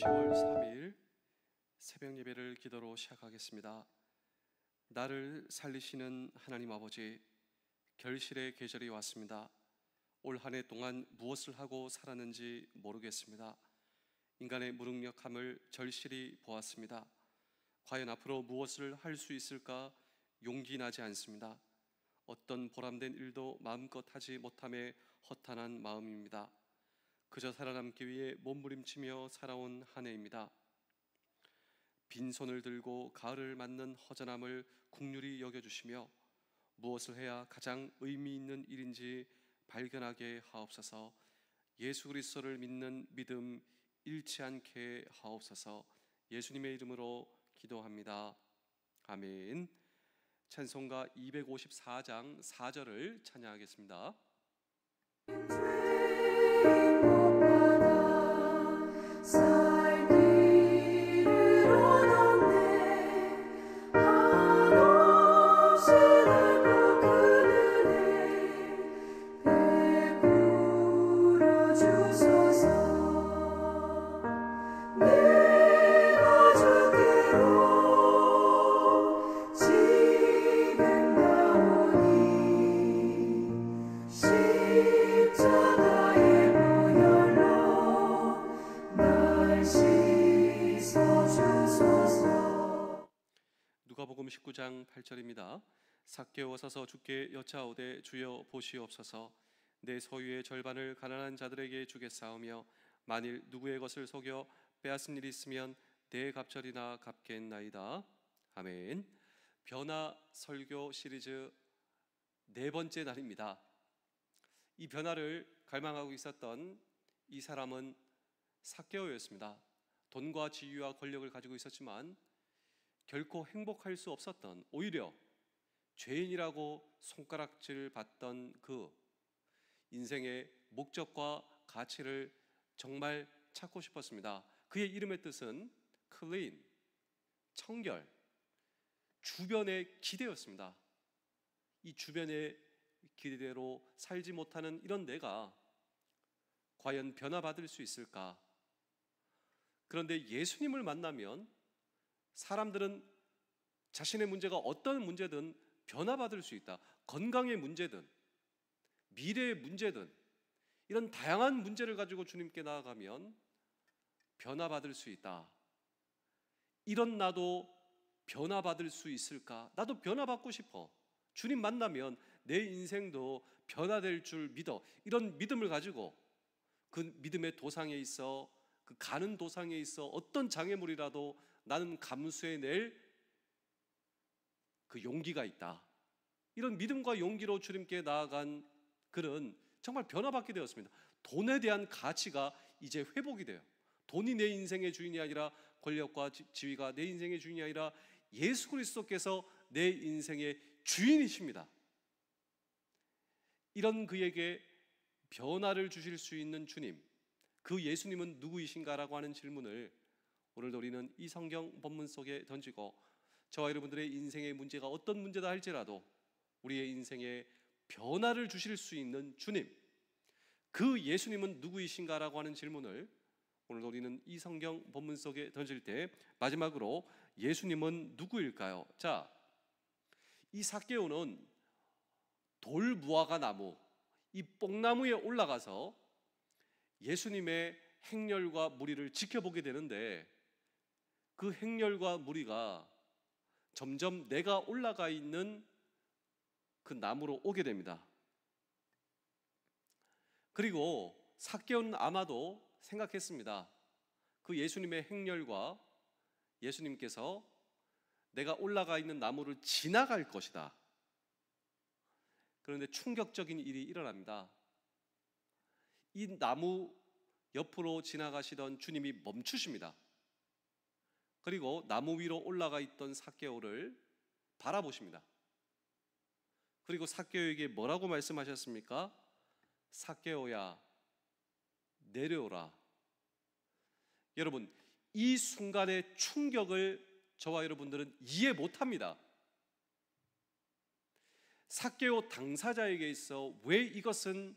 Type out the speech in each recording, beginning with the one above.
10월 3일 새벽 예배를 기도로 시작하겠습니다. 나를 살리시는 하나님 아버지, 결실의 계절이 왔습니다. 올 한 해 동안 무엇을 하고 살았는지 모르겠습니다. 인간의 무능력함을 절실히 보았습니다. 과연 앞으로 무엇을 할 수 있을까 용기 나지 않습니다. 어떤 보람된 일도 마음껏 하지 못함에 허탄한 마음입니다. 그저 살아남기 위해 몸부림치며 살아온 한 해입니다. 빈손을 들고 가을을 맞는 허전함을 국률이 여겨주시며 무엇을 해야 가장 의미 있는 일인지 발견하게 하옵소서. 예수 그리스도를 믿는 믿음 잃지 않게 하옵소서. 예수님의 이름으로 기도합니다. 아멘. 찬송가 254장 4절을 찬양하겠습니다. 누가복음 19장 8절입니다. 삭개오 서서 주께 여짜오되 주여 보시옵소서. 내 소유의 절반을 가난한 자들에게 주겠사오며 만일 누구의 것을 속여 빼앗은 일이 있으면 내 갑절이나 갚겠나이다. 아멘. 변화 설교 시리즈 네 번째 날입니다. 이 변화를 갈망하고 있었던 이 사람은 삭개오였습니다. 돈과 지위와 권력을 가지고 있었지만 결코 행복할 수 없었던, 오히려 죄인이라고 손가락질 받던 그 인생의 목적과 가치를 정말 찾고 싶었습니다. 그의 이름의 뜻은 clean, 청결, 주변의 기대였습니다. 이 주변의 기대대로 살지 못하는 이런 내가 과연 변화받을 수 있을까? 그런데 예수님을 만나면 사람들은 자신의 문제가 어떤 문제든 변화받을 수 있다. 건강의 문제든 미래의 문제든 이런 다양한 문제를 가지고 주님께 나아가면 변화받을 수 있다. 이런 나도 변화받을 수 있을까? 나도 변화받고 싶어. 주님 만나면 내 인생도 변화될 줄 믿어. 이런 믿음을 가지고 그 믿음의 도상에 있어, 그 가는 도상에 있어 어떤 장애물이라도 나는 감수해낼 그 용기가 있다. 이런 믿음과 용기로 주님께 나아간 그는 정말 변화받게 되었습니다. 돈에 대한 가치가 이제 회복이 돼요. 돈이 내 인생의 주인이 아니라, 권력과 지위가 내 인생의 주인이 아니라 예수 그리스도께서 내 인생의 주인이십니다. 이런 그에게 변화를 주실 수 있는 주님, 그 예수님은 누구이신가라고 하는 질문을 오늘도 우리는 이 성경 본문 속에 던지고, 저와 여러분들의 인생의 문제가 어떤 문제다 할지라도 우리의 인생에 변화를 주실 수 있는 주님, 그 예수님은 누구이신가라고 하는 질문을 오늘도 우리는 이 성경 본문 속에 던질 때 마지막으로 예수님은 누구일까요? 자, 이 삭개오는 돌무화과 나무, 이 뽕나무에 올라가서 예수님의 행렬과 무리를 지켜보게 되는데, 그 행렬과 무리가 점점 내가 올라가 있는 그 나무로 오게 됩니다. 그리고 삭개오는 아마도 생각했습니다. 그 예수님의 행렬과 예수님께서 내가 올라가 있는 나무를 지나갈 것이다. 그런데 충격적인 일이 일어납니다. 이 나무 옆으로 지나가시던 주님이 멈추십니다. 그리고 나무 위로 올라가 있던 삭개오를 바라보십니다. 그리고 삭개오에게 뭐라고 말씀하셨습니까? 삭개오야, 내려오라. 여러분, 이 순간의 충격을 저와 여러분들은 이해 못합니다. 삭개오 당사자에게 있어 왜 이것은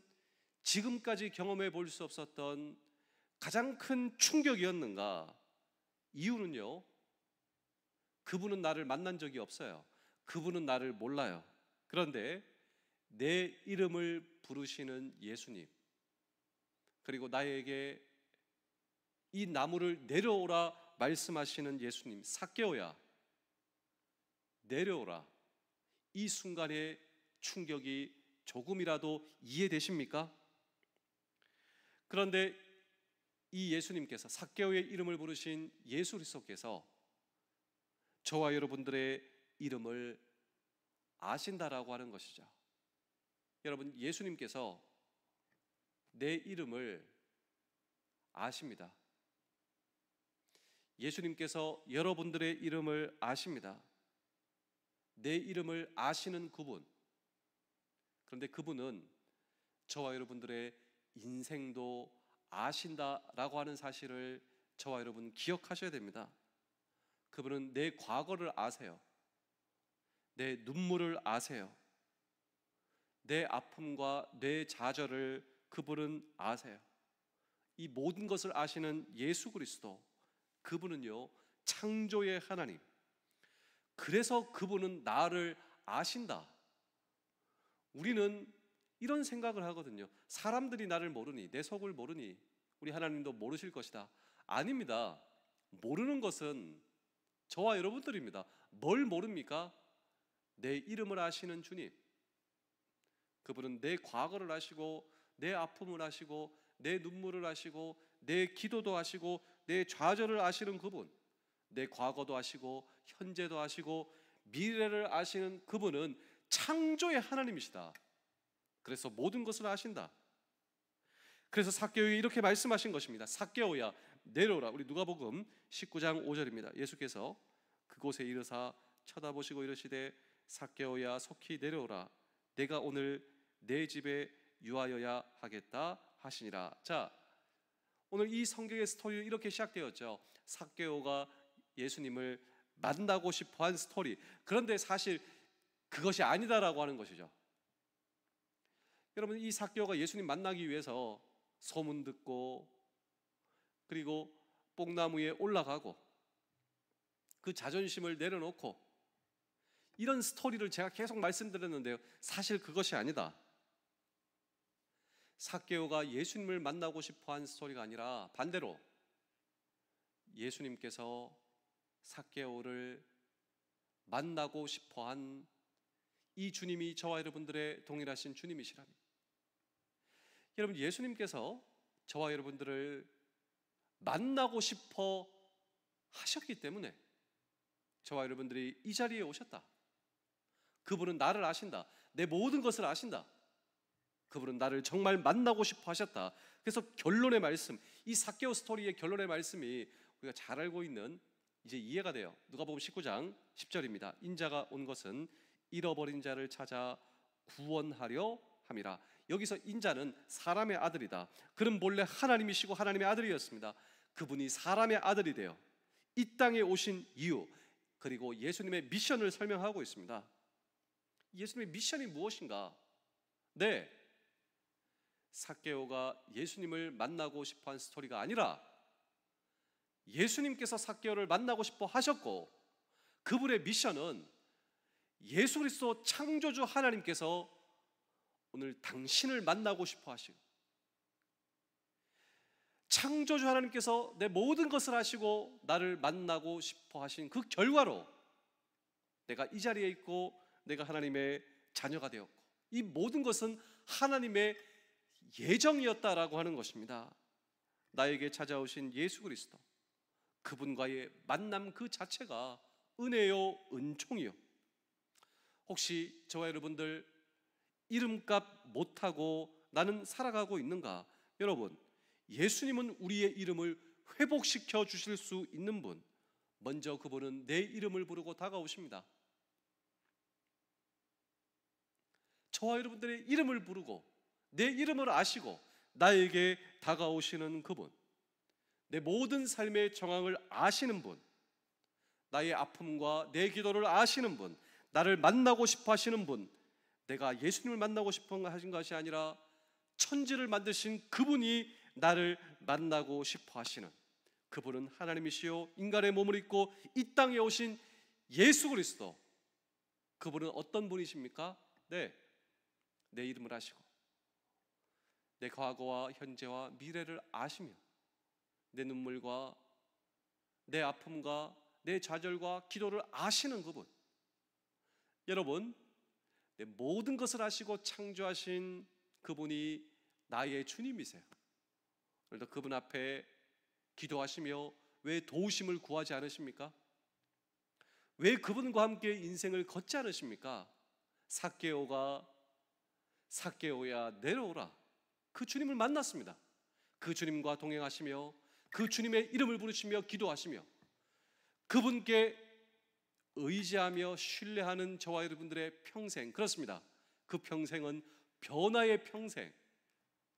지금까지 경험해 볼 수 없었던 가장 큰 충격이었는가? 이유는요, 그분은 나를 만난 적이 없어요. 그분은 나를 몰라요. 그런데 내 이름을 부르시는 예수님, 그리고 나에게 이 나무를 내려오라 말씀하시는 예수님, 삭개오야 내려오라. 이 순간의 충격이 조금이라도 이해되십니까? 그런데 이 예수님께서, 삭개오의 이름을 부르신 예수 그리스도께서 저와 여러분들의 이름을 아신다라고 하는 것이죠. 여러분, 예수님께서 내 이름을 아십니다. 예수님께서 여러분들의 이름을 아십니다. 내 이름을 아시는 그분, 그런데 그분은 저와 여러분들의 인생도 아신다라고 하는 사실을 저와 여러분 기억하셔야 됩니다. 그분은 내 과거를 아세요. 내 눈물을 아세요. 내 아픔과 내 좌절을 그분은 아세요. 이 모든 것을 아시는 예수 그리스도, 그분은요, 창조의 하나님. 그래서 그분은 나를 아신다. 우리는 이런 생각을 하거든요. 사람들이 나를 모르니, 내 속을 모르니 우리 하나님도 모르실 것이다. 아닙니다. 모르는 것은 저와 여러분들입니다. 뭘 모릅니까? 내 이름을 아시는 주님. 그분은 내 과거를 아시고, 내 아픔을 아시고, 내 눈물을 아시고, 내 기도도 아시고, 내 좌절을 아시는 그분, 내 과거도 아시고, 현재도 아시고, 미래를 아시는 그분은 창조의 하나님이시다. 그래서 모든 것을 아신다. 그래서 삭개오에게 이렇게 말씀하신 것입니다. 삭개오야 내려오라. 우리 누가복음 19장 5절입니다. 예수께서 그곳에 이르사 쳐다보시고 이르시되 삭개오야 속히 내려오라. 내가 오늘 내 집에 유하여야 하겠다 하시니라. 자, 오늘 이 성경의 스토리 이렇게 시작되었죠. 삭개오가 예수님을 만나고 싶어한 스토리. 그런데 사실 그것이 아니다라고 하는 것이죠. 여러분, 이 삭개오가 예수님 만나기 위해서 소문 듣고, 그리고 뽕나무에 올라가고, 그 자존심을 내려놓고, 이런 스토리를 제가 계속 말씀드렸는데요, 사실 그것이 아니다. 삭개오가 예수님을 만나고 싶어한 스토리가 아니라 반대로 예수님께서 삭개오를 만나고 싶어한 이 주님이 저와 여러분들의 동일하신 주님이시라니. 여러분, 예수님께서 저와 여러분들을 만나고 싶어 하셨기 때문에 저와 여러분들이 이 자리에 오셨다. 그분은 나를 아신다. 내 모든 것을 아신다. 그분은 나를 정말 만나고 싶어 하셨다. 그래서 결론의 말씀, 이 삭개오 스토리의 결론의 말씀이 우리가 잘 알고 있는, 이제 이해가 돼요. 누가복음 19장 10절입니다. 인자가 온 것은 잃어버린 자를 찾아 구원하려 함이라. 여기서 인자는 사람의 아들이다. 그는 본래 하나님이시고 하나님의 아들이었습니다. 그분이 사람의 아들이 되어 이 땅에 오신 이유, 그리고 예수님의 미션을 설명하고 있습니다. 예수님의 미션이 무엇인가? 네, 삭개오가 예수님을 만나고 싶어한 스토리가 아니라 예수님께서 삭개오를 만나고 싶어 하셨고, 그분의 미션은 예수 그리스도 창조주 하나님께서 오늘 당신을 만나고 싶어 하시고, 창조주 하나님께서 내 모든 것을 아시고 나를 만나고 싶어 하신 그 결과로 내가 이 자리에 있고 내가 하나님의 자녀가 되었고, 이 모든 것은 하나님의 예정이었다라고 하는 것입니다. 나에게 찾아오신 예수 그리스도, 그분과의 만남 그 자체가 은혜요, 은총이요. 혹시 저와 여러분들 이름값 못하고 나는 살아가고 있는가? 여러분, 예수님은 우리의 이름을 회복시켜 주실 수 있는 분. 먼저 그분은 내 이름을 부르고 다가오십니다. 저와 여러분들의 이름을 부르고 내 이름을 아시고 나에게 다가오시는 그분, 내 모든 삶의 정황을 아시는 분, 나의 아픔과 내 기도를 아시는 분, 나를 만나고 싶어 하시는 분, 내가 예수님을 만나고 싶어 하신 것이 아니라 천지를 만드신 그분이 나를 만나고 싶어 하시는, 그분은 하나님이시요 인간의 몸을 입고 이 땅에 오신 예수 그리스도. 그분은 어떤 분이십니까? 네, 내 이름을 아시고 내 과거와 현재와 미래를 아시며 내 눈물과 내 아픔과 내 좌절과 기도를 아시는 그분. 여러분, 내 모든 것을 아시고 창조하신 그분이 나의 주님이세요. 오늘도 그분 앞에 기도하시며 왜 도우심을 구하지 않으십니까? 왜 그분과 함께 인생을 걷지 않으십니까? 삭개오야 내려오라. 그 주님을 만났습니다. 그 주님과 동행하시며 그 주님의 이름을 부르시며 기도하시며 그분께 의지하며 신뢰하는 저와 여러분들의 평생, 그렇습니다. 그 평생은 변화의 평생,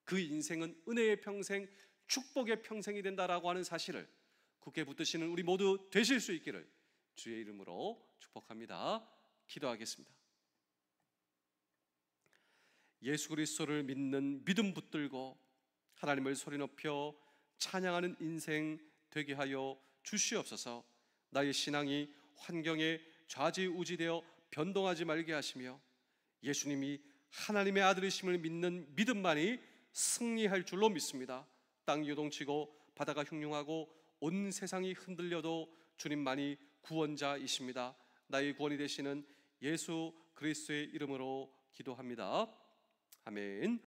그 인생은 은혜의 평생, 축복의 평생이 된다라고 하는 사실을 굳게 붙드시는 우리 모두 되실 수 있기를 주의 이름으로 축복합니다. 기도하겠습니다. 예수 그리스도를 믿는 믿음 붙들고 하나님을 소리 높여 찬양하는 인생 되게 하여 주시옵소서. 나의 신앙이 환경에 좌지우지되어 변동하지 말게 하시며 예수님이 하나님의 아들이심을 믿는 믿음만이 승리할 줄로 믿습니다. 땅이 요동치고 바다가 흉흉하고 온 세상이 흔들려도 주님만이 구원자이십니다. 나의 구원이 되시는 예수 그리스도의 이름으로 기도합니다. 아멘.